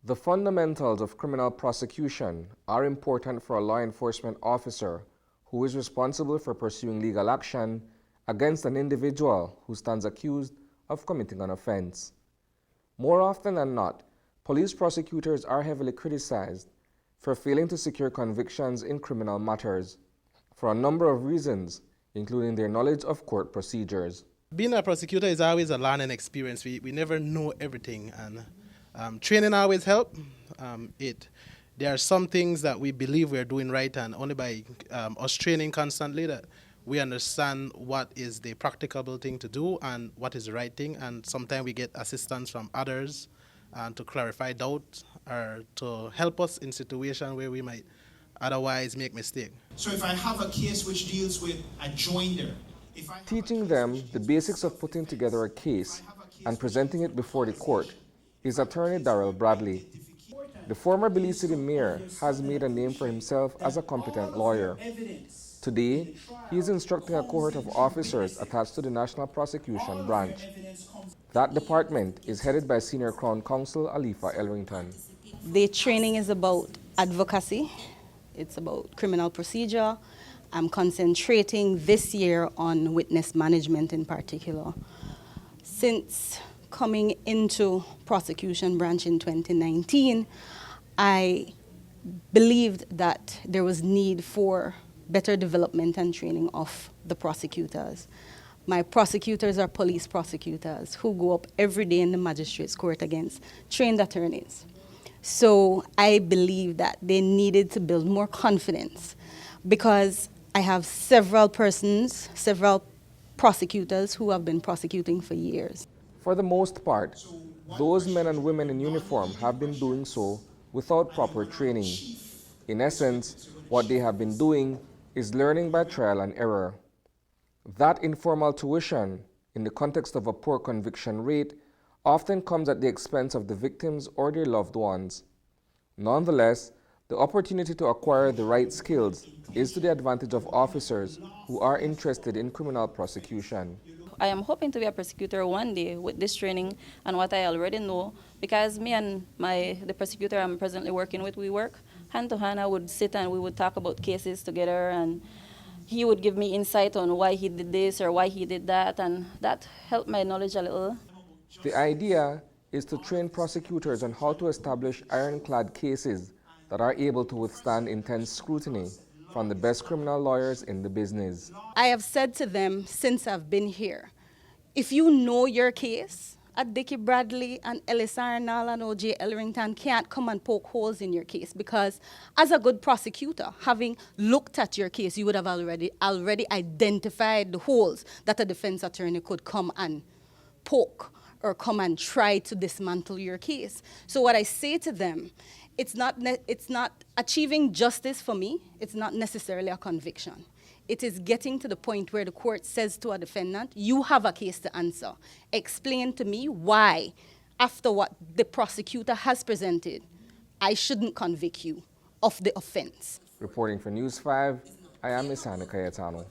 The fundamentals of criminal prosecution are important for a law enforcement officer who is responsible for pursuing legal action against an individual who stands accused of committing an offense. More often than not, police prosecutors are heavily criticized for failing to secure convictions in criminal matters for a number of reasons, including their knowledge of court procedures. Being a prosecutor is always a learning experience. We never know everything, and training always helps. There are some things that we believe we're doing right, and only by us training constantly that we understand what is the practicable thing to do and what is the right thing. And sometimes we get assistance from others to clarify doubt or to help us in situations where we might otherwise make mistakes. So if I have a case which deals with a joinder, teaching them the basics of putting together a case and presenting it before the court is attorney Darrell Bradley. The former Belize City mayor has made a name for himself as a competent lawyer. Today, he is instructing a cohort of officers attached to the National Prosecution Branch. That department is headed by Senior Crown Counsel Alifa Elrington. The training is about advocacy. It's about criminal procedure. I'm concentrating this year on witness management in particular. Since coming into prosecution branch in 2019, I believed that there was need for better development and training of the prosecutors. My prosecutors are police prosecutors who go up every day in the magistrate's court against trained attorneys. So I believe that they needed to build more confidence because I have several prosecutors who have been prosecuting for years. For the most part, those men and women in uniform have been doing so without proper training. In essence, what they have been doing is learning by trial and error. That informal tuition, in the context of a poor conviction rate, often comes at the expense of the victims or their loved ones. Nonetheless, the opportunity to acquire the right skills is to the advantage of officers who are interested in criminal prosecution. I am hoping to be a prosecutor one day with this training and what I already know, because me and the prosecutor I'm presently working with, we work hand to hand. I would sit and we would talk about cases together, and he would give me insight on why he did this or why he did that, and that helped my knowledge a little. The idea is to train prosecutors on how to establish ironclad cases that are able to withstand intense scrutiny from the best criminal lawyers in the business. I have said to them since I've been here, if you know your case, Dickie Bradley and Ellis Arnall and O.J. Elrington can't come and poke holes in your case, because as a good prosecutor, having looked at your case, you would have already identified the holes that a defense attorney could come and poke or come and try to dismantle your case. So what I say to them, it's not achieving justice for me. It's not necessarily a conviction. It is getting to the point where the court says to a defendant, you have a case to answer. Explain to me why, after what the prosecutor has presented, I shouldn't convict you of the offense. Reporting for News 5, I am Isani Cayetano.